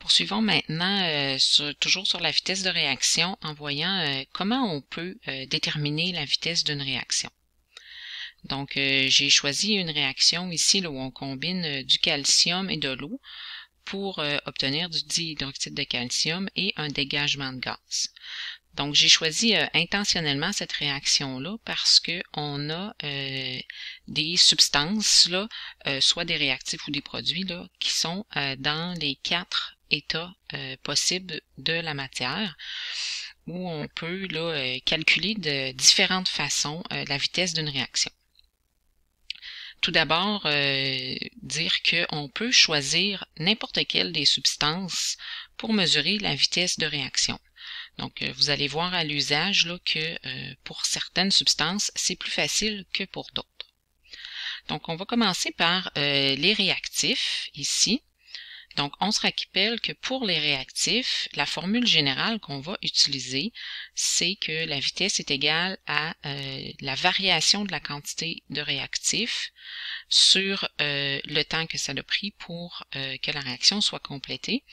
Poursuivons maintenant toujours sur la vitesse de réaction en voyant comment on peut déterminer la vitesse d'une réaction. Donc, j'ai choisi une réaction ici là, où on combine du calcium et de l'eau pour obtenir du dihydroxyde de calcium et un dégagement de gaz. Donc, j'ai choisi intentionnellement cette réaction-là parce que on a des substances, là, soit des réactifs ou des produits, là, qui sont dans les 4 états possibles de la matière, où on peut là, calculer de différentes façons la vitesse d'une réaction. Tout d'abord, dire qu'on peut choisir n'importe quelle des substances pour mesurer la vitesse de réaction. Donc, vous allez voir à l'usage là, que pour certaines substances, c'est plus facile que pour d'autres. Donc, on va commencer par les réactifs ici. Donc, on se rappelle que pour les réactifs, la formule générale qu'on va utiliser, c'est que la vitesse est égale à la variation de la quantité de réactifs sur le temps que ça a pris pour que la réaction soit complétée.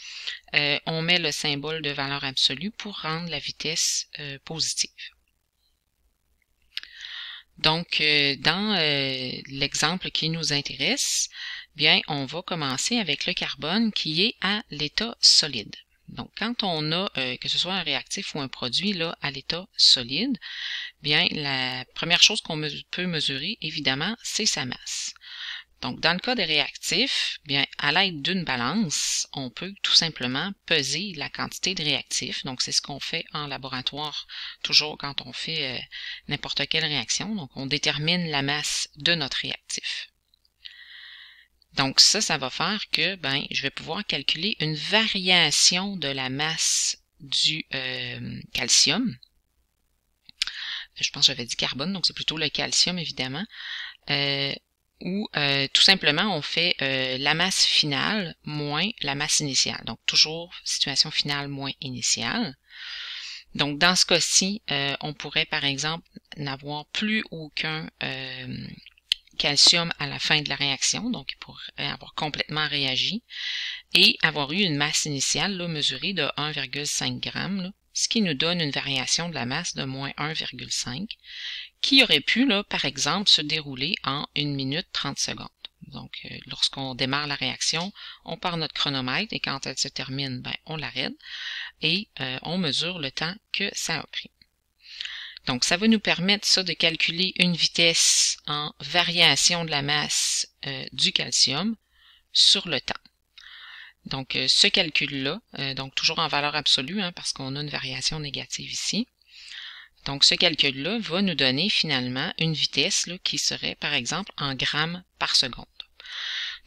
On met le symbole de valeur absolue pour rendre la vitesse positive. Donc, dans l'exemple qui nous intéresse, bien, on va commencer avec le carbone qui est à l'état solide. Donc, quand on a, que ce soit un réactif ou un produit là à l'état solide, bien, la première chose qu'on peut mesurer, évidemment, c'est sa masse. Donc, dans le cas des réactifs, bien, à l'aide d'une balance, on peut tout simplement peser la quantité de réactifs. Donc, c'est ce qu'on fait en laboratoire, toujours quand on fait n'importe quelle réaction. Donc, on détermine la masse de notre réactif. Donc, ça va faire que, ben, je vais pouvoir calculer une variation de la masse du calcium. Je pense que j'avais dit carbone, donc c'est plutôt le calcium, évidemment. Où tout simplement on fait la masse finale moins la masse initiale. Donc toujours situation finale moins initiale. Donc dans ce cas-ci, on pourrait par exemple n'avoir plus aucun calcium à la fin de la réaction, donc il pourrait avoir complètement réagi, et avoir eu une masse initiale là, mesurée de 1,5 g, là, ce qui nous donne une variation de la masse de moins 1,5, qui aurait pu, là, par exemple, se dérouler en 1 minute 30 secondes. Donc, lorsqu'on démarre la réaction, on part notre chronomètre et quand elle se termine, ben, on l'arrête et on mesure le temps que ça a pris. Donc, ça va nous permettre ça de calculer une vitesse en variation de la masse du calcium sur le temps. Donc, ce calcul-là, donc toujours en valeur absolue, hein, parce qu'on a une variation négative ici. Donc, ce calcul-là va nous donner finalement une vitesse là, qui serait, par exemple, en grammes par seconde.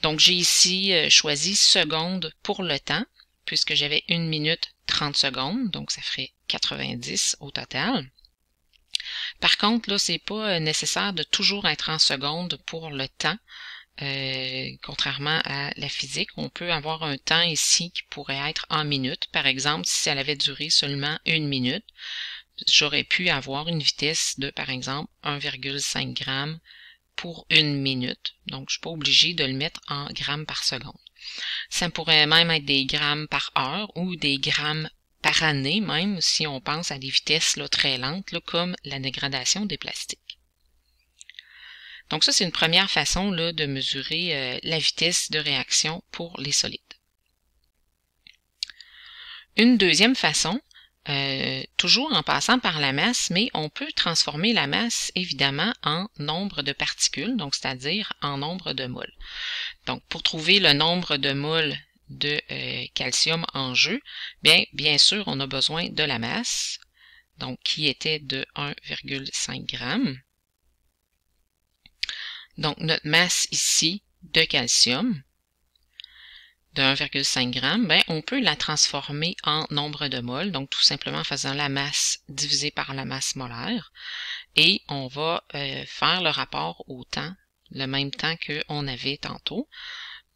Donc, j'ai ici choisi seconde pour le temps, puisque j'avais 1 minute 30 secondes, donc ça ferait 90 au total. Par contre, là, c'est pas nécessaire de toujours être en secondes pour le temps. Contrairement à la physique, on peut avoir un temps ici qui pourrait être en minutes. Par exemple, si elle avait duré seulement 1 minute, j'aurais pu avoir une vitesse de, par exemple, 1,5 g pour 1 minute. Donc, je suis pas obligé de le mettre en grammes par seconde. Ça pourrait même être des grammes par heure ou des grammes par année, même si on pense à des vitesses là, très lentes, là, comme la dégradation des plastiques. Donc, ça, c'est une première façon là, de mesurer la vitesse de réaction pour les solides. Une deuxième façon, toujours en passant par la masse, mais on peut transformer la masse évidemment en nombre de particules, donc c'est-à-dire en nombre de moles. Donc pour trouver le nombre de moles de calcium en jeu, bien sûr on a besoin de la masse, donc qui était de 1,5 g. Donc notre masse ici de calcium de 1,5 g, ben, on peut la transformer en nombre de moles, donc tout simplement en faisant la masse divisée par la masse molaire, et on va faire le rapport au temps, le même temps qu'on avait tantôt.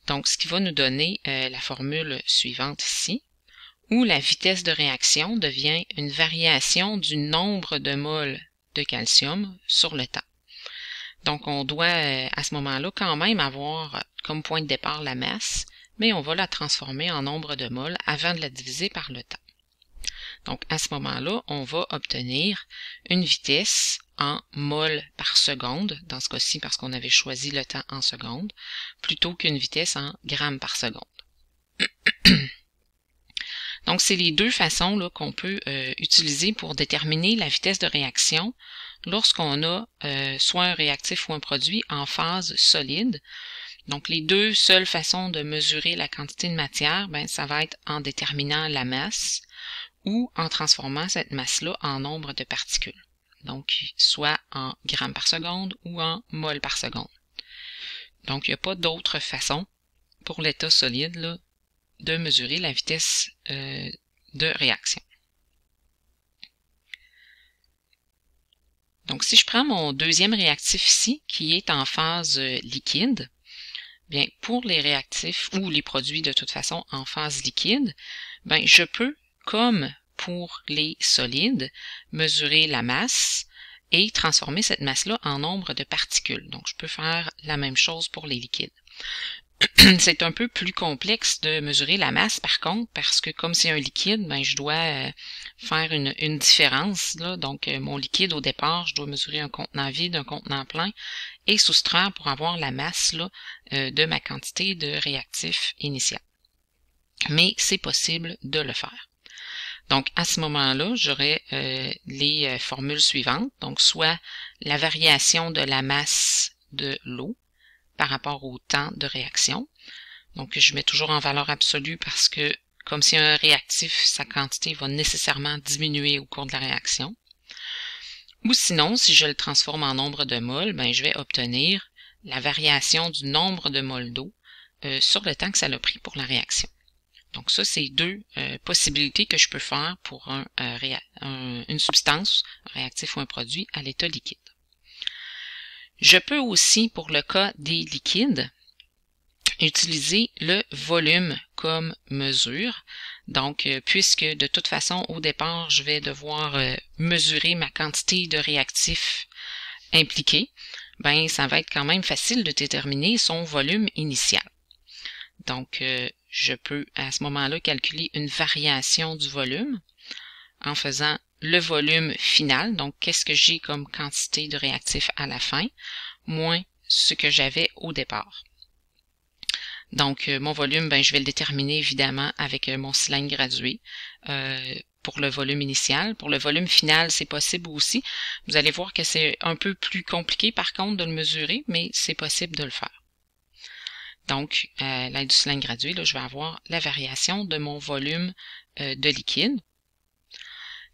Donc, ce qui va nous donner la formule suivante ici, où la vitesse de réaction devient une variation du nombre de moles de calcium sur le temps. Donc, on doit à ce moment-là quand même avoir comme point de départ la masse, mais on va la transformer en nombre de moles avant de la diviser par le temps. Donc, à ce moment-là, on va obtenir une vitesse en moles par seconde, dans ce cas-ci parce qu'on avait choisi le temps en secondes, plutôt qu'une vitesse en grammes par seconde. Donc, c'est les deux façons qu'on peut utiliser pour déterminer la vitesse de réaction lorsqu'on a soit un réactif ou un produit en phase solide. Donc, les deux seules façons de mesurer la quantité de matière, ça va être en déterminant la masse ou en transformant cette masse-là en nombre de particules. Donc, soit en grammes par seconde ou en moles par seconde. Donc, il n'y a pas d'autre façon pour l'état solide là, de mesurer la vitesse de réaction. Donc, si je prends mon deuxième réactif ici, qui est en phase liquide, bien, pour les réactifs ou les produits de toute façon en phase liquide, je peux, comme pour les solides, mesurer la masse et transformer cette masse-là en nombre de particules. Donc, je peux faire la même chose pour les liquides. C'est un peu plus complexe de mesurer la masse, par contre, parce que comme c'est un liquide, je dois faire une différence. Là. Donc, mon liquide, au départ, je dois mesurer un contenant vide, un contenant plein, et soustraire pour avoir la masse là, de ma quantité de réactif initial. Mais c'est possible de le faire. Donc, à ce moment-là, j'aurai les formules suivantes. Donc, soit la variation de la masse de l'eau par rapport au temps de réaction. Donc, je mets toujours en valeur absolue parce que, comme c'est un réactif, sa quantité va nécessairement diminuer au cours de la réaction. Ou sinon, si je le transforme en nombre de moles, je vais obtenir la variation du nombre de moles d'eau sur le temps que ça a pris pour la réaction. Donc ça, c'est deux possibilités que je peux faire pour une substance, un réactif ou un produit à l'état liquide. Je peux aussi, pour le cas des liquides, utiliser le volume comme mesure. Donc, puisque de toute façon, au départ, je vais devoir mesurer ma quantité de réactif impliqué, ça va être quand même facile de déterminer son volume initial. Donc, je peux à ce moment-là calculer une variation du volume en faisant le volume final, donc qu'est-ce que j'ai comme quantité de réactif à la fin, moins ce que j'avais au départ. Donc, mon volume, je vais le déterminer évidemment avec mon cylindre gradué pour le volume initial. Pour le volume final, c'est possible aussi. Vous allez voir que c'est un peu plus compliqué par contre de le mesurer, mais c'est possible de le faire. Donc, à l'aide du cylindre gradué, là, je vais avoir la variation de mon volume de liquide.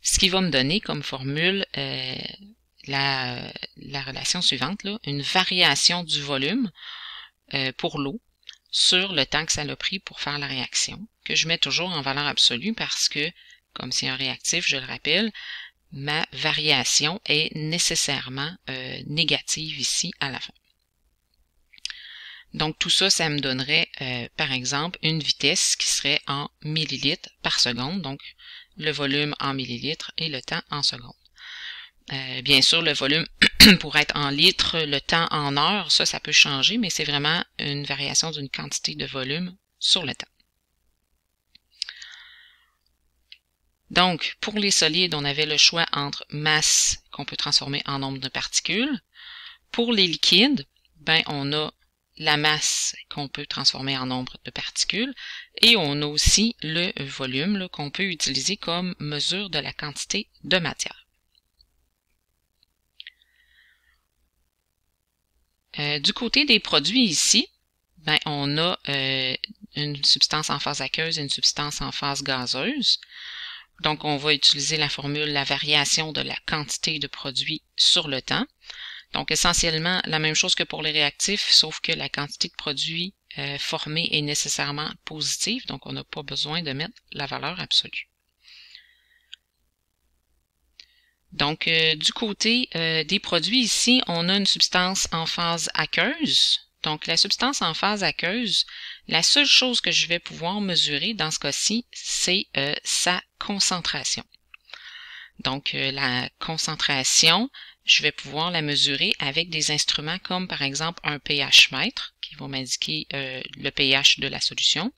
Ce qui va me donner comme formule la relation suivante, là, une variation du volume pour l'eau sur le temps que ça a pris pour faire la réaction, que je mets toujours en valeur absolue parce que, comme c'est un réactif, je le rappelle, ma variation est nécessairement négative ici à la fin. Donc tout ça, ça me donnerait, par exemple, une vitesse qui serait en millilitres par seconde, donc le volume en millilitres et le temps en secondes. Bien sûr, le volume pour être en litres, le temps en heures, ça peut changer, mais c'est vraiment une variation d'une quantité de volume sur le temps. Donc, pour les solides, on avait le choix entre masse qu'on peut transformer en nombre de particules. Pour les liquides, on a la masse qu'on peut transformer en nombre de particules et on a aussi le volume qu'on peut utiliser comme mesure de la quantité de matière. Du côté des produits ici, on a une substance en phase aqueuse et une substance en phase gazeuse. Donc, on va utiliser la formule la variation de la quantité de produit sur le temps. Donc, essentiellement, la même chose que pour les réactifs, sauf que la quantité de produit formée est nécessairement positive, donc on n'a pas besoin de mettre la valeur absolue. Donc, du côté des produits ici, on a une substance en phase aqueuse. Donc, la substance en phase aqueuse, la seule chose que je vais pouvoir mesurer dans ce cas-ci, c'est sa concentration. Donc, la concentration je vais pouvoir la mesurer avec des instruments comme par exemple un pH-mètre qui va m'indiquer le pH de la solution,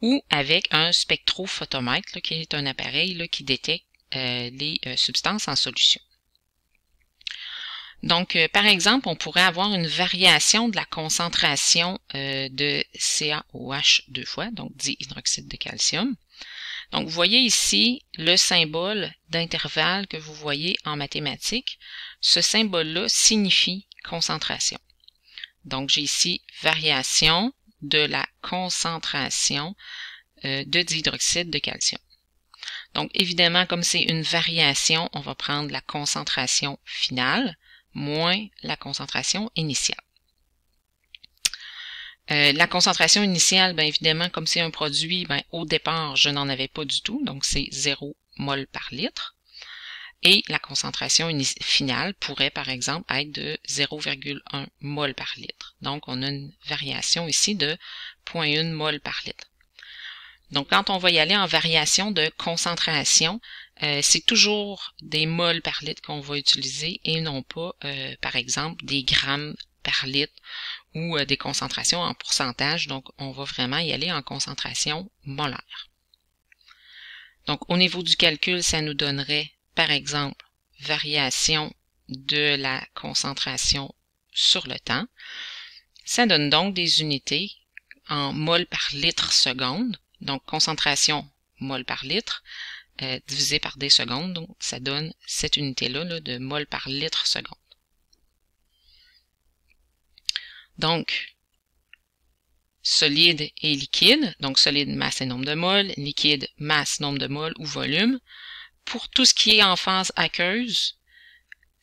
ou avec un spectrophotomètre là, qui est un appareil là, qui détecte les substances en solution. Donc, par exemple, on pourrait avoir une variation de la concentration de CaOH 2 fois, donc dihydroxyde de calcium. Donc, vous voyez ici le symbole d'intervalle que vous voyez en mathématiques. Ce symbole-là signifie concentration. Donc, j'ai ici variation de la concentration de dihydroxyde de calcium. Donc, évidemment, comme c'est une variation, on va prendre la concentration finale moins la concentration initiale. La concentration initiale, bien évidemment, comme c'est un produit, bien, au départ, je n'en avais pas du tout, donc c'est 0 mol par litre. Et la concentration finale pourrait, par exemple, être de 0,1 mol par litre. Donc, on a une variation ici de 0,1 mol par litre. Donc, quand on va y aller en variation de concentration, c'est toujours des moles par litre qu'on va utiliser et non pas, par exemple, des grammes par litre ou des concentrations en pourcentage. Donc, on va vraiment y aller en concentration molaire. Donc, au niveau du calcul, ça nous donnerait, par exemple, variation de la concentration sur le temps. Ça donne donc des unités en mol par litre seconde. Donc, concentration mol par litre divisé par des secondes. Donc, ça donne cette unité-là là, de mol par litre seconde. Donc, solide et liquide. Donc, solide, masse et nombre de moles. Liquide, masse, nombre de moles ou volume. Pour tout ce qui est en phase aqueuse,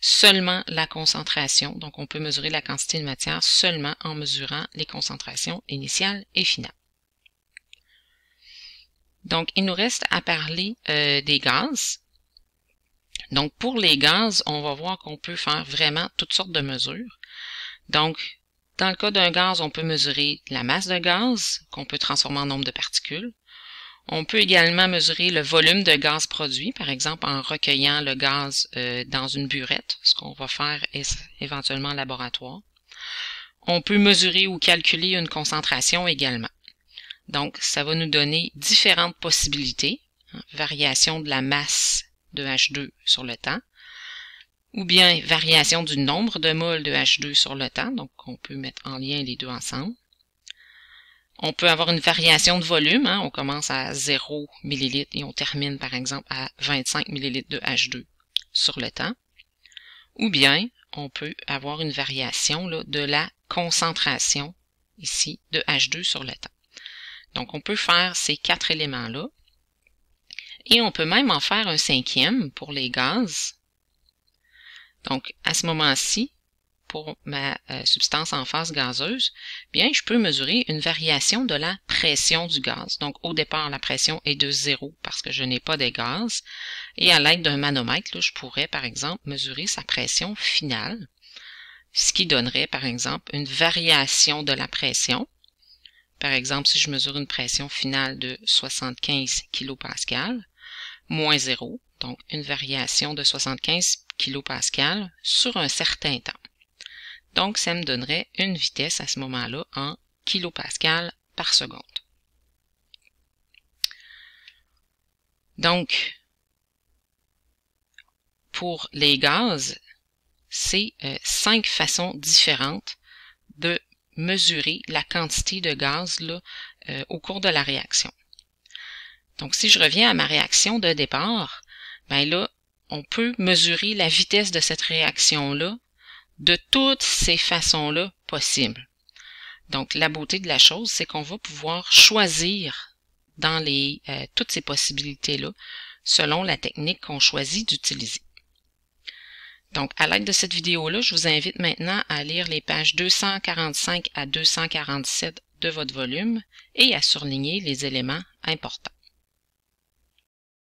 seulement la concentration. Donc, on peut mesurer la quantité de matière seulement en mesurant les concentrations initiales et finales. Donc, il nous reste à parler des gaz. Donc, pour les gaz, on va voir qu'on peut faire vraiment toutes sortes de mesures. Donc, dans le cas d'un gaz, on peut mesurer la masse de gaz, qu'on peut transformer en nombre de particules. On peut également mesurer le volume de gaz produit, par exemple en recueillant le gaz dans une burette, ce qu'on va faire éventuellement en laboratoire. On peut mesurer ou calculer une concentration également. Donc, ça va nous donner différentes possibilités, variation de la masse de H2 sur le temps, ou bien variation du nombre de moles de H2 sur le temps, donc on peut mettre en lien les deux ensemble. On peut avoir une variation de volume, on commence à 0 ml et on termine par exemple à 25 ml de H2 sur le temps. Ou bien, on peut avoir une variation là, de la concentration ici de H2 sur le temps. Donc, on peut faire ces 4 éléments-là. Et on peut même en faire un 5e pour les gaz. Donc, à ce moment-ci, pour ma substance en phase gazeuse, bien, je peux mesurer une variation de la pression du gaz. Donc, au départ, la pression est de 0 parce que je n'ai pas de gaz. Et à l'aide d'un manomètre, là, je pourrais, par exemple, mesurer sa pression finale, ce qui donnerait, par exemple, une variation de la pression. Par exemple, si je mesure une pression finale de 75 kPa, moins 0, donc une variation de 75 kPa sur un certain temps. Donc, ça me donnerait une vitesse à ce moment-là en kilopascal par seconde. Donc, pour les gaz, c'est 5 façons différentes de mesurer la quantité de gaz là, au cours de la réaction. Donc, si je reviens à ma réaction de départ, ben là, on peut mesurer la vitesse de cette réaction-là de toutes ces façons-là possibles. Donc, la beauté de la chose, c'est qu'on va pouvoir choisir dans toutes ces possibilités-là selon la technique qu'on choisit d'utiliser. Donc, à l'aide de cette vidéo-là, je vous invite maintenant à lire les pages 245 à 247 de votre volume et à surligner les éléments importants.